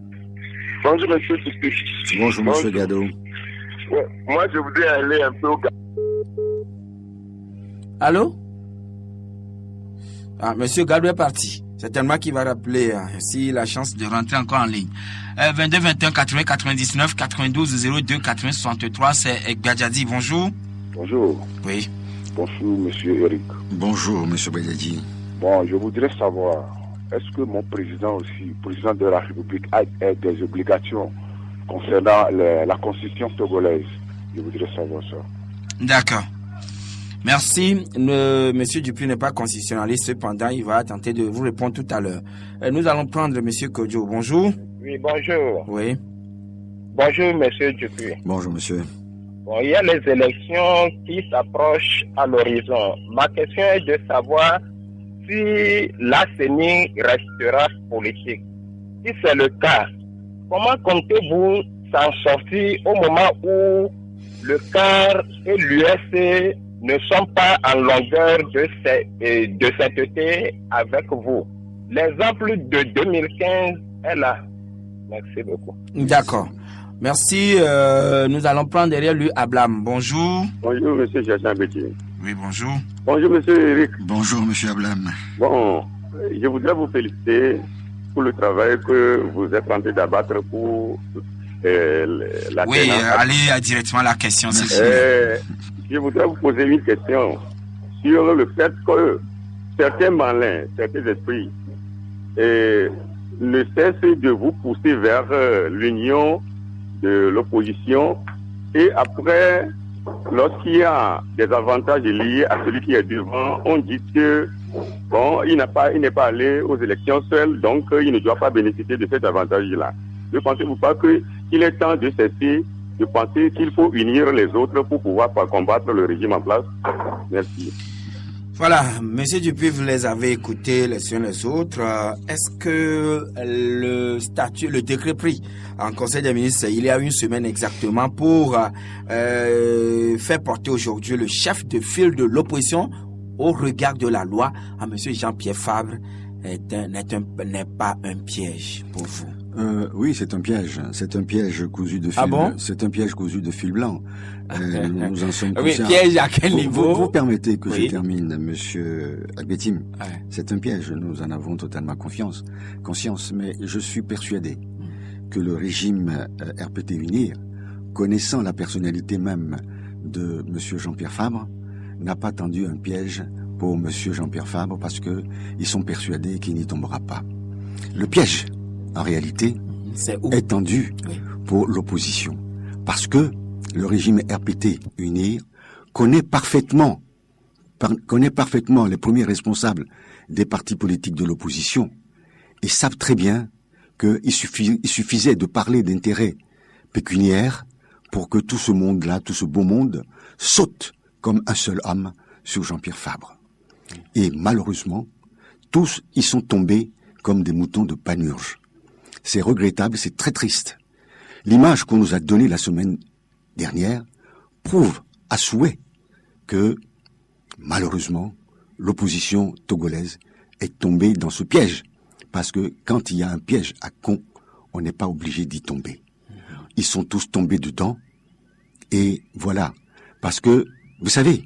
Speaker 4: Bonjour, monsieur Tupi.
Speaker 2: Bonjour, monsieur Gado.
Speaker 4: Ouais, moi, je voudrais aller un peu au...
Speaker 1: Allô? Ah, monsieur Gado est parti. C'est tellement qu'il va rappeler s'il a la chance de rentrer encore en ligne. 22 21 80 99 92 02 80 63, c'est Gbadjadi. Bonjour.
Speaker 4: Bonjour.
Speaker 1: Oui.
Speaker 4: Bonjour, monsieur Eric.
Speaker 2: Bonjour, monsieur Gbadjadi.
Speaker 4: Bon, je voudrais savoir, est-ce que mon président aussi, président de la République, a des obligations concernant la constitution togolaise? Je voudrais savoir ça.
Speaker 1: D'accord. Merci. Monsieur Dupuis n'est pas constitutionnaliste, cependant, il va tenter de vous répondre tout à l'heure. Nous allons prendre monsieur Kodjo. Bonjour.
Speaker 5: Oui, bonjour.
Speaker 1: Oui.
Speaker 5: Bonjour, monsieur Dupuis.
Speaker 2: Bonjour, monsieur.
Speaker 5: Bon, il y a les élections qui s'approchent à l'horizon. Ma question est de savoir si la CENI restera politique. Si c'est le cas, comment comptez-vous s'en sortir au moment où le CAR et l'USC ne sont pas en longueur de sainteté avec vous? L'exemple de 2015 est là. Merci beaucoup.
Speaker 1: D'accord. Merci. Nous allons prendre derrière lui Ablam. Bonjour.
Speaker 3: Bonjour, monsieur Jachin Bétier.
Speaker 1: Oui, bonjour.
Speaker 3: Bonjour, monsieur Eric.
Speaker 2: Bonjour, monsieur Ablam.
Speaker 3: Bon, je voudrais vous féliciter pour le travail que vous êtes en train d'abattre pour la
Speaker 1: Oui, allez directement à la question.
Speaker 3: Je voudrais vous poser une question sur le fait que certains malins, certains esprits ne cessent de vous pousser vers l'union de l'opposition et après, lorsqu'il y a des avantages liés à celui qui est devant, on dit que bon, il n'est pas allé aux élections seul, donc il ne doit pas bénéficier de cet avantage-là. Ne pensez-vous pas qu'il est temps de cesser de penser qu'il faut unir les autres pour pouvoir combattre le régime en place? Merci.
Speaker 1: Voilà, monsieur Dupuis, vous les avez écoutés les uns les autres. Est-ce que le décret pris en Conseil des ministres, il y a une semaine exactement, pour faire porter aujourd'hui le chef de file de l'opposition au regard de la loi à monsieur Jean-Pierre Fabre n'est pas un piège pour vous?
Speaker 2: Oui, c'est un piège. C'est un piège cousu de fil.
Speaker 1: Ah bon?
Speaker 2: C'est un piège cousu de fil blanc. Nous en sommes conscients.
Speaker 1: Oui, piège à quel niveau?
Speaker 2: Vous permettez que
Speaker 1: oui.
Speaker 2: je termine, monsieur Agbetim.
Speaker 1: Ouais.
Speaker 2: C'est un piège. Nous en avons totalement conscience. Mais je suis persuadé que le régime RPT Unir, connaissant la personnalité même de monsieur Jean-Pierre Fabre, n'a pas tendu un piège pour monsieur Jean-Pierre Fabre parce que ils sont persuadés qu'il n'y tombera pas. Le piège, en réalité, est tendu pour l'opposition. Parce que le régime RPT UNIR connaît parfaitement les premiers responsables des partis politiques de l'opposition et savent très bien qu'il suffisait de parler d'intérêts pécuniaires pour que tout ce monde-là, tout ce beau monde, saute comme un seul homme sur Jean-Pierre Fabre. Et malheureusement, tous y sont tombés comme des moutons de Panurge. C'est regrettable, c'est très triste. L'image qu'on nous a donnée la semaine dernière prouve à souhait que, malheureusement, l'opposition togolaise est tombée dans ce piège. Parce que quand il y a un piège à con, on n'est pas obligé d'y tomber. Ils sont tous tombés dedans. Et voilà. Parce que, vous savez,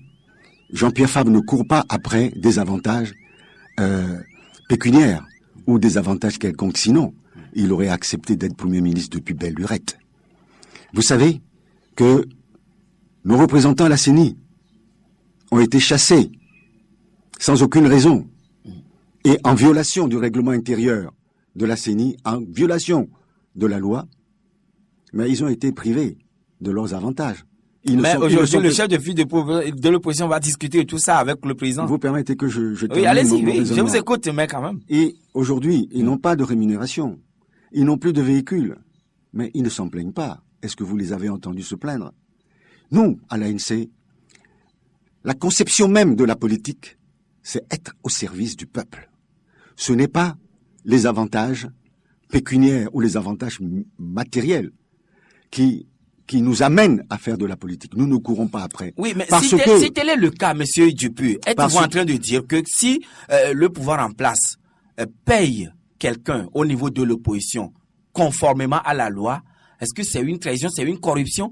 Speaker 2: Jean-Pierre Fabre ne court pas après des avantages pécuniaires ou des avantages quelconques. Sinon, il aurait accepté d'être Premier ministre depuis belle lurette. Vous savez que nos représentants à la CENI ont été chassés sans aucune raison et en violation du règlement intérieur de la CENI, en violation de la loi, mais ils ont été privés de leurs avantages.
Speaker 1: Mais aujourd'hui, le chef de file de l'opposition va discuter de tout ça avec le président.
Speaker 2: Vous permettez que je termine.
Speaker 1: Oui, allez-y, oui, je vous écoute, mais quand même.
Speaker 2: Et aujourd'hui, ils n'ont pas de rémunération. Ils n'ont plus de véhicules. Mais ils ne s'en plaignent pas. Est-ce que vous les avez entendus se plaindre? Nous, à l'ANC, la conception même de la politique, c'est être au service du peuple. Ce n'est pas les avantages pécuniaires ou les avantages matériels qui nous amènent à faire de la politique. Nous ne courons pas après.
Speaker 1: Oui, mais si tel est le cas, monsieur Dupuy, êtes-vous en train de dire que si le pouvoir en place paye quelqu'un au niveau de l'opposition conformément à la loi, est-ce que c'est une trahison, c'est une corruption,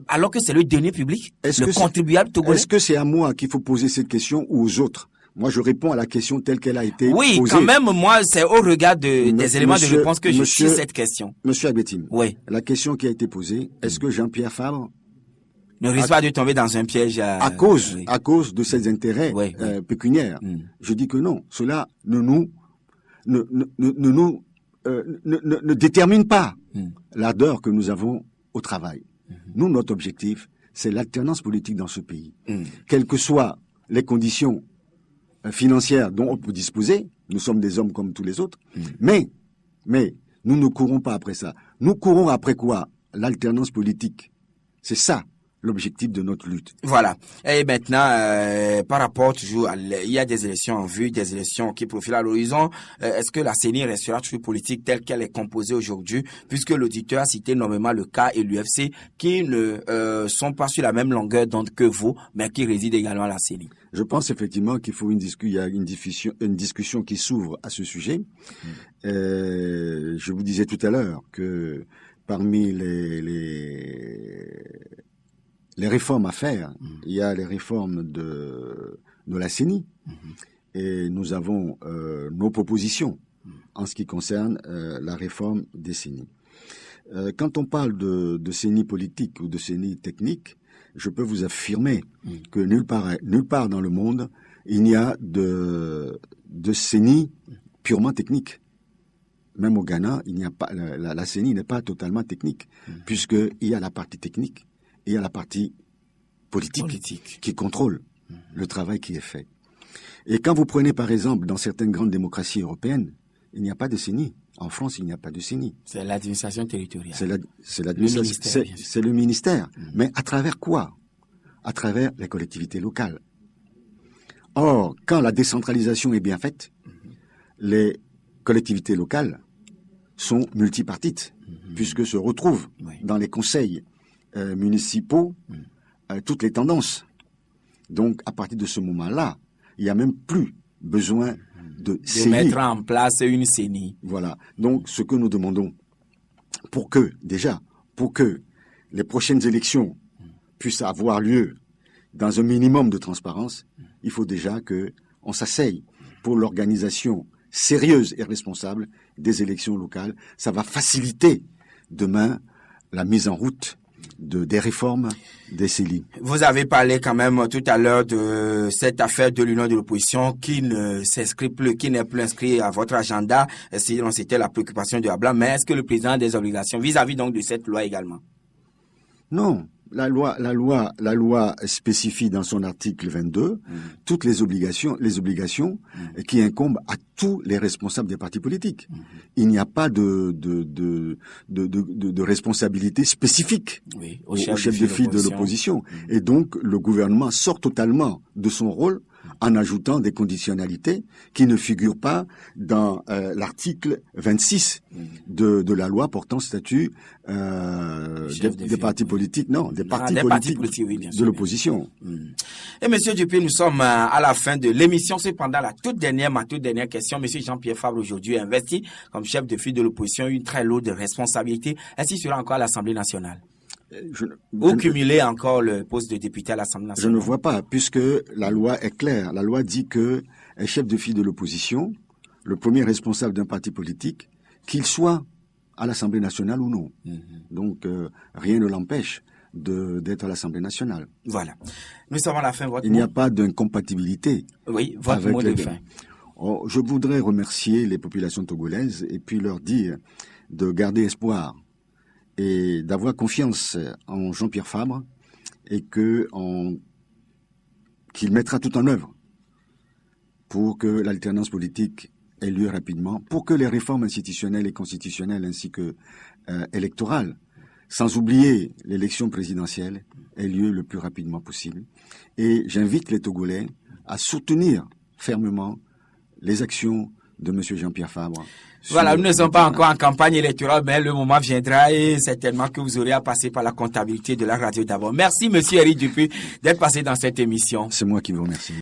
Speaker 1: alors que c'est le denier public, le contribuable togolais?
Speaker 2: Est-ce que c'est à moi qu'il faut poser cette question ou aux autres? Moi, je réponds à la question telle qu'elle a été posée.
Speaker 1: Oui, quand même, moi, c'est au regard des éléments de réponse que je suis cette question.
Speaker 2: Monsieur Agbetine,
Speaker 1: oui.
Speaker 2: La question qui a été posée, est-ce que Jean-Pierre Fabre
Speaker 1: ne risque pas de tomber dans un piège
Speaker 2: à cause de ses intérêts pécuniaires? Je dis que non. Cela ne détermine pas l'ardeur que nous avons au travail. Nous, notre objectif, c'est l'alternance politique dans ce pays. Quelles que soient les conditions financières dont on peut disposer, nous sommes des hommes comme tous les autres, mais nous ne courons pas après ça. Nous courons après quoi? L'alternance politique. C'est ça l'objectif de notre lutte.
Speaker 1: Voilà. Et maintenant, par rapport toujours, il y a des élections en vue, des élections qui profilent à l'horizon. Est-ce que la CENI restera toujours politique telle qu'elle est composée aujourd'hui, puisque l'auditeur a cité nommément le cas et l'UFC, qui ne sont pas sur la même longueur d'onde que vous, mais qui résident également à la CENI? Je
Speaker 2: pense effectivement qu'il faut il y a une discussion qui s'ouvre à ce sujet. Je vous disais tout à l'heure que parmi les réformes à faire, il y a les réformes de la CENI, et nous avons nos propositions en ce qui concerne la réforme des CENI. Quand on parle de CENI politique ou de CENI technique, je peux vous affirmer que nulle part dans le monde, il n'y a de CENI purement technique. Même au Ghana, il n'y a pas, la CENI n'est pas totalement technique, puisqu'il y a la partie technique, et il y a la partie politique. Qui contrôle le travail qui est fait. Et quand vous prenez par exemple dans certaines grandes démocraties européennes, il n'y a pas de CENI. En France, il n'y a pas de CENI.
Speaker 1: C'est l'administration territoriale.
Speaker 2: C'est le ministère. Mais à travers quoi? À travers les collectivités locales. Or, quand la décentralisation est bien faite, les collectivités locales sont multipartites, puisque se retrouvent dans les conseils municipaux toutes les tendances. Donc, à partir de ce moment-là, il n'y a même plus besoin de
Speaker 1: mettre en place une CENI.
Speaker 2: Voilà. Donc, ce que nous demandons, pour que les prochaines élections puissent avoir lieu dans un minimum de transparence, il faut déjà qu'on s'asseye pour l'organisation sérieuse et responsable des élections locales. Ça va faciliter demain la mise en route des réformes des CELI.
Speaker 1: Vous avez parlé quand même tout à l'heure de cette affaire de l'union de l'opposition qui ne s'inscrit plus, qui n'est plus inscrit à votre agenda. Sinon, c'était la préoccupation de Abla. Mais est-ce que le président a des obligations vis-à-vis donc de cette loi également?
Speaker 2: Non. La loi spécifie dans son article 22 toutes les obligations qui incombent à tous les responsables des partis politiques. Il n'y a pas de responsabilité spécifique au chef de file de l'opposition. Et donc, le gouvernement sort totalement de son rôle en ajoutant des conditionnalités qui ne figurent pas dans l'article 26 de la loi portant statut des partis politiques, non, des partis politiques oui, de l'opposition.
Speaker 1: Et Monsieur Dupuy, nous sommes à la fin de l'émission. Cependant, ma toute dernière question. Monsieur Jean-Pierre Fabre, aujourd'hui investi comme chef de file de l'opposition, une très lourde responsabilité. Est-ce qu'il sera encore à l'Assemblée nationale? Ou cumuler encore le poste de député à l'Assemblée nationale?
Speaker 2: Je ne vois pas, puisque la loi est claire. La loi dit que un chef de file de l'opposition, le premier responsable d'un parti politique, qu'il soit à l'Assemblée nationale ou non. Donc, rien ne l'empêche d'être à l'Assemblée nationale.
Speaker 1: Voilà. Nous sommes à la fin.
Speaker 2: Il n'y a pas d'incompatibilité.
Speaker 1: Oui, votre mot de fin.
Speaker 2: Je voudrais remercier les populations togolaises et puis leur dire de garder espoir et d'avoir confiance en Jean-Pierre Fabre et qu'il mettra tout en œuvre pour que l'alternance politique ait lieu rapidement, pour que les réformes institutionnelles et constitutionnelles ainsi que électorales, sans oublier l'élection présidentielle, aient lieu le plus rapidement possible. Et j'invite les Togolais à soutenir fermement les actions de M. Jean-Pierre Fabre.
Speaker 1: Voilà, nous ne sommes pas encore en campagne électorale, mais le moment viendra et certainement que vous aurez à passer par la comptabilité de la radio d'abord. Merci, M. Eric Dupuy, d'être passé dans cette émission.
Speaker 2: C'est moi qui vous remercie.